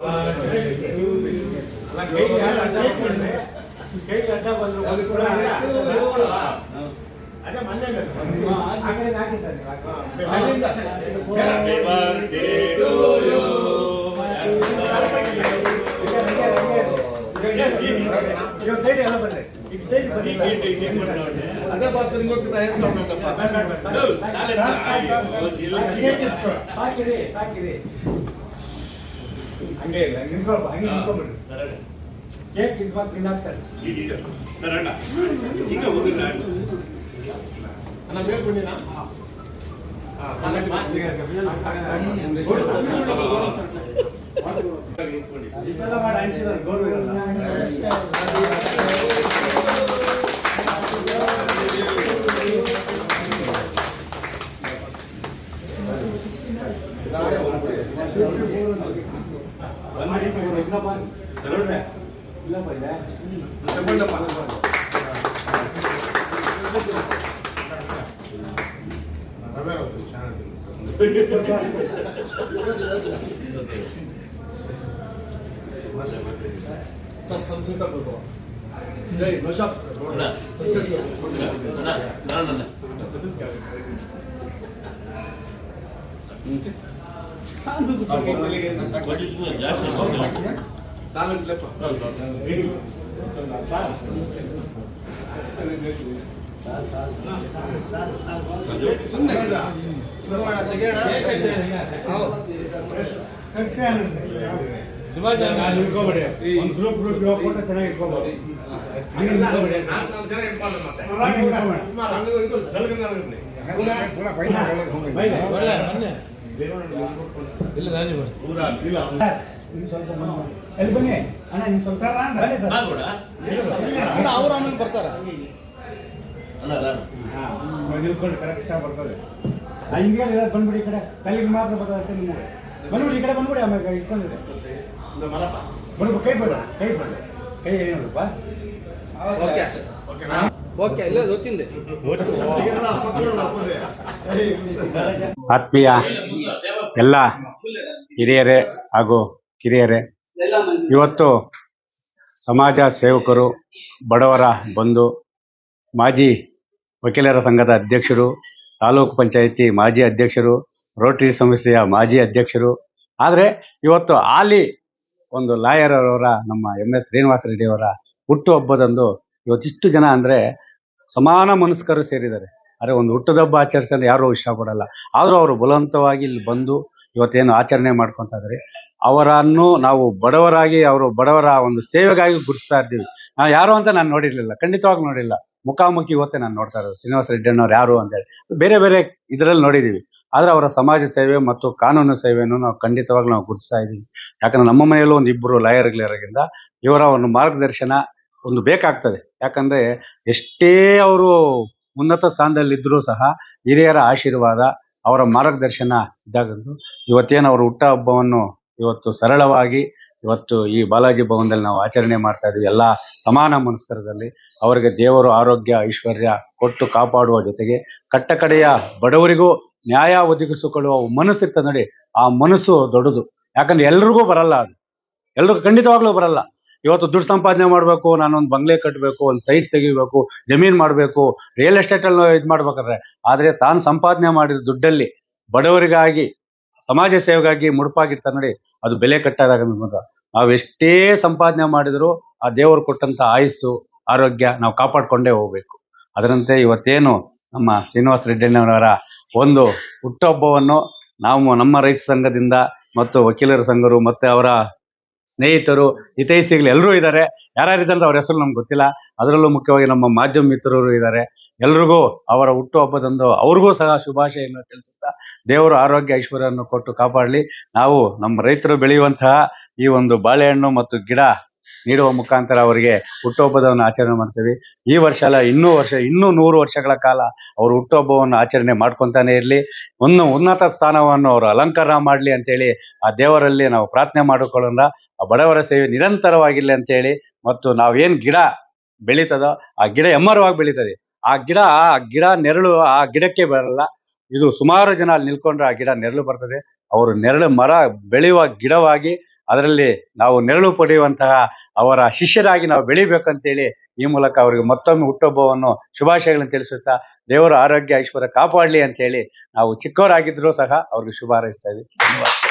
ಅದೇ ಮೊನ್ನೆ ಹಾಕಿ sir side ಎಲ್ಲ ಬರ್ರಿ ಈಗ ಸೈಡ್ ಬನ್ನಿ ಅದೇ ಬಾಸ್ ಸಾಕಿರಿ ಸಾಕಿರಿ ಹಂಗೆ ಇಲ್ಲ ನಿಂತ್ಕೊಳ್ಬ ಹಂಗೆ ನಿಂತ್ಕೊಂಡ್ಬಿಡ್ರಿ ಕೇಕ್ ಇದು ಮಾತ್ರ ತಿನ್ನಾಕ್ತಾರೆ ಅಣ್ಣ ಬೇಡ್ಕೊಂಡಿನ ಇಷ್ಟೆಲ್ಲ ಮಾಡಿ ಅನಿಸಿದ್ದಾರೆ ಗೌರವ ಸಂಸ್ಕೃತ ಜೈ ನಶಾಬ್ ಒಂದು ಗ್ರೂಪ್ ಫೋಟೋ ಚೆನ್ನಾಗಿ ಇಟ್ಕೋಬಹುದು ಎಲ್ಲಿ ಬನ್ನಿ ಅಣ್ಣ ನಿಮ್ ಸ್ವಲ್ಪ ಅವ್ರು ಆಮೇಲೆ ಬರ್ತಾರ ನಿಲ್ಕೊಂಡು ಕರೆಕ್ಟ್ ಆಗಿ ಬರ್ತದೆ ಹಿಂಗೆ ಬಂದ್ಬಿಡಿ ಈ ಕಡೆ ಕಲ್ಲಿಗೆ ಮಾತ್ರ ಬರ್ತದೆ ಅಷ್ಟೇ ನಿಮಗೆ ಬಂದ್ಬಿಡಿ ಈ ಕಡೆ ಬಂದ್ಬಿಡಿ ಆಮೇಲೆ ಇಟ್ಕೊಂಡಿದೆ ಬರ್ಬೇಕು ಕೈ ಬೇಡ ಕೈ ಬೇಡ ಕೈ ನೋಡಪ್ಪ ಓಕೆ ಇಲ್ಲ వచ్చింది ಆತ್ಮೀಯ ಎಲ್ಲ ಹಿರಿಯರೇ ಹಾಗೂ ಕಿರಿಯರೇ, ಇವತ್ತು ಸಮಾಜ ಸೇವಕರು, ಬಡವರ ಬಂಧು, ಮಾಜಿ ವಕೀಲರ ಸಂಘದ ಅಧ್ಯಕ್ಷರು, ತಾಲೂಕು ಪಂಚಾಯಿತಿ ಮಾಜಿ ಅಧ್ಯಕ್ಷರು, ರೋಟರಿ ಸಂಸ್ಥೆಯ ಮಾಜಿ ಅಧ್ಯಕ್ಷರು, ಆದರೆ ಇವತ್ತು ಹಾಲಿ ಒಂದು ಲಾಯರ್ ಅವರ ನಮ್ಮ MS ಶ್ರೀನಿವಾಸ ರೆಡ್ಡಿ ಅವರ ಹುಟ್ಟುಹಬ್ಬದಂದು ಇವತ್ತಿಷ್ಟು ಜನ ಅಂದರೆ ಸಮಾನ ಮನಸ್ಕರು ಸೇರಿದ್ದಾರೆ. ಆದರೆ ಒಂದು ಹುಟ್ಟುಹಬ್ಬ ಆಚರಿಸಲು ಯಾರೂ ಇಷ್ಟಪಡಲ್ಲ. ಆದರೂ ಅವರು ಬಲವಂತವಾಗಿ ಇಲ್ಲಿ ಬಂದು ಇವತ್ತೇನು ಆಚರಣೆ ಮಾಡ್ಕೊತಾ ಇದ್ದಾರೆ. ಅವರನ್ನು ನಾವು ಬಡವರಾಗಿ, ಅವರು ಬಡವರ ಒಂದು ಸೇವೆಗಾಗಿ ಗುರುತಿಸ್ತಾ ಇದ್ದೀವಿ. ನಾವು ಯಾರು ಅಂತ ನಾನು ನೋಡಿರಲಿಲ್ಲ, ಖಂಡಿತವಾಗಿ ನೋಡಿಲ್ಲ. ಮುಖಾಮುಖಿ ಇವತ್ತೇ ನಾನು ನೋಡ್ತಾ ಇರೋದು ಶ್ರೀನಿವಾಸ ರೆಡ್ಡಿ ಅನ್ನೋರು ಯಾರು ಅಂತೇಳಿ. ಬೇರೆ ಬೇರೆ ಇದರಲ್ಲಿ ನೋಡಿದ್ದೀವಿ, ಆದರೆ ಅವರ ಸಮಾಜ ಸೇವೆ ಮತ್ತು ಕಾನೂನು ಸೇವೆಯನ್ನು ನಾವು ಖಂಡಿತವಾಗ್ಲೂ ನಾವು ಗುರುತಿಸ್ತಾ ಇದ್ದೀವಿ. ಯಾಕಂದರೆ ನಮ್ಮ ಮನೆಯಲ್ಲೂ ಒಂದು ಇಬ್ಬರು ಲಾಯರ್ಗಳಿರೋದ್ರಿಂದ ಇವರ ಒಂದು ಮಾರ್ಗದರ್ಶನ ಒಂದು ಬೇಕಾಗ್ತದೆ. ಯಾಕಂದರೆ ಎಷ್ಟೇ ಅವರು ಉನ್ನತ ಸ್ಥಾನದಲ್ಲಿದ್ದರೂ ಸಹ ಹಿರಿಯರ ಆಶೀರ್ವಾದ, ಅವರ ಮಾರ್ಗದರ್ಶನ ಇದ್ದಾಗಂದು ಇವತ್ತೇನು ಅವರು ಹುಟ್ಟುಹಬ್ಬವನ್ನು ಇವತ್ತು ಸರಳವಾಗಿ ಇವತ್ತು ಈ ಬಾಲಾಜಿ ಭವನದಲ್ಲಿ ನಾವು ಆಚರಣೆ ಮಾಡ್ತಾ ಇದ್ದೀವಿ. ಎಲ್ಲ ಸಮಾನ ಮನಸ್ಕರದಲ್ಲಿ ಅವರಿಗೆ ದೇವರು ಆರೋಗ್ಯ ಐಶ್ವರ್ಯ ಕೊಟ್ಟು ಕಾಪಾಡುವ ಜೊತೆಗೆ ಕಟ್ಟಕಡೆಯ ಬಡವರಿಗೂ ನ್ಯಾಯ ಒದಗಿಸಿಕೊಳ್ಳುವ ಮನಸ್ಸಿರ್ತದೆ ನೋಡಿ, ಆ ಮನಸ್ಸು ದೊಡ್ಡದು. ಯಾಕಂದ್ರೆ ಎಲ್ರಿಗೂ ಬರಲ್ಲ, ಅದು ಎಲ್ರಿಗೂ ಖಂಡಿತವಾಗ್ಲೂ ಬರಲ್ಲ. ಇವತ್ತು ದುಡ್ಡು ಸಂಪಾದನೆ ಮಾಡಬೇಕು, ನಾನೊಂದು ಬಂಗ್ಲೆ ಕಟ್ಟಬೇಕು, ಒಂದು ಸೈಟ್ ತೆಗಿಬೇಕು, ಜಮೀನು ಮಾಡಬೇಕು, ರಿಯಲ್ ಎಸ್ಟೇಟಲ್ಲಿ ಇದು ಮಾಡ್ಬೇಕಾದ್ರೆ, ಆದರೆ ತಾನು ಸಂಪಾದನೆ ಮಾಡಿದ ದುಡ್ಡಲ್ಲಿ ಬಡವರಿಗಾಗಿ ಸಮಾಜ ಸೇವೆಗಾಗಿ ಮುಡುಪಾಗಿರ್ತಾರೆ ನೋಡಿ, ಅದು ಬೆಲೆ ಕಟ್ಟಾದಾಗ ನಾವು ಎಷ್ಟೇ ಸಂಪಾದನೆ ಮಾಡಿದರೂ ಆ ದೇವರು ಕೊಟ್ಟಂಥ ಆಯುಸ್ಸು ಆರೋಗ್ಯ ನಾವು ಕಾಪಾಡಿಕೊಂಡೇ ಹೋಗ್ಬೇಕು. ಅದರಂತೆ ಇವತ್ತೇನು ನಮ್ಮ ಶ್ರೀನಿವಾಸ ರೆಡ್ಡಿಯವರ ಒಂದು ಹುಟ್ಟುಹಬ್ಬವನ್ನು ನಾವು ನಮ್ಮ ರೈತ ಸಂಘದಿಂದ ಮತ್ತು ವಕೀಲರ ಸಂಘರು ಮತ್ತು ಅವರ ಸ್ನೇಹಿತರು, ಹಿತೈಷಿಗಳು ಎಲ್ಲರೂ ಇದ್ದಾರೆ. ಯಾರ್ಯಾರಿದ್ದಾರೆ ಅವ್ರ ಹೆಸರು ನಮ್ಗೆ ಗೊತ್ತಿಲ್ಲ. ಅದರಲ್ಲೂ ಮುಖ್ಯವಾಗಿ ನಮ್ಮ ಮಾಧ್ಯಮ ಮಿತ್ರರು ಇದ್ದಾರೆ. ಎಲ್ರಿಗೂ ಅವರ ಹುಟ್ಟುಹಬ್ಬದಂದು ಅವ್ರಿಗೂ ಸಹ ಶುಭಾಶಯಗಳನ್ನು ತಿಳಿಸುತ್ತಾ, ದೇವರು ಆರೋಗ್ಯ ಐಶ್ವರ್ಯವನ್ನು ಕೊಟ್ಟು ಕಾಪಾಡಲಿ. ನಾವು ನಮ್ಮ ರೈತರು ಬೆಳೆಯುವಂತಹ ಈ ಒಂದು ಬಾಳೆಹಣ್ಣು ಮತ್ತು ಗಿಡ ನೀಡುವ ಮುಖಾಂತರ ಅವರಿಗೆ ಹುಟ್ಟುಹಬ್ಬವನ್ನು ಆಚರಣೆ ಮಾಡ್ತೀವಿ. ಈ ವರ್ಷ ಅಲ್ಲ, ಇನ್ನೂ 100 ವರ್ಷಗಳ ಕಾಲ ಅವರು ಹುಟ್ಟುಹಬ್ಬವನ್ನು ಆಚರಣೆ ಮಾಡ್ಕೊತಾನೆ ಇರಲಿ. ಒಂದು ಉನ್ನತ ಸ್ಥಾನವನ್ನು ಅವರು ಅಲಂಕಾರ ಮಾಡಲಿ ಅಂತೇಳಿ ಆ ದೇವರಲ್ಲಿ ನಾವು ಪ್ರಾರ್ಥನೆ ಮಾಡಿಕೊಳ್ಳೋಣ. ಆ ಬಡವರ ಸೇವೆ ನಿರಂತರವಾಗಿರಲಿ ಅಂತೇಳಿ, ಮತ್ತು ನಾವೇನು ಗಿಡ ಬೆಳೀತದೋ ಆ ಗಿಡ ಎಮ್ಮರವಾಗಿ ಬೆಳೀತದೆ. ಆ ಗಿಡ ನೆರಳು ಆ ಗಿಡಕ್ಕೆ ಬರಲ್ಲ. ಇದು ಸುಮಾರು ಜನ ಅಲ್ಲಿ ನಿಲ್ಕೊಂಡ್ರೆ ಆ ಗಿಡ ನೆರಳು ಬರ್ತದೆ. ಅವರು ನೆರಳು ಮರ ಬೆಳೆಯುವ ಗಿಡವಾಗಿ ಅದರಲ್ಲಿ ನಾವು ನೆರಳು ಪಡೆಯುವಂತಹ ಅವರ ಶಿಷ್ಯರಾಗಿ ನಾವು ಬೆಳಿಬೇಕಂತೇಳಿ ಈ ಮೂಲಕ ಅವರಿಗೆ ಮತ್ತೊಮ್ಮೆ ಹುಟ್ಟುಹಬ್ಬವನ್ನು ಶುಭಾಶಯಗಳನ್ನು ತಿಳಿಸುತ್ತಾ ದೇವರ ಆರೋಗ್ಯ ಐಶ್ವರ್ಯ ಕಾಪಾಡಲಿ ಅಂತೇಳಿ ನಾವು ಚಿಕ್ಕವರಾಗಿದ್ದರೂ ಸಹ ಅವ್ರಿಗೆ ಶುಭ ಹಾರೈಸ್ತಾ ಇದ್ದೀವಿ. ಧನ್ಯವಾದ.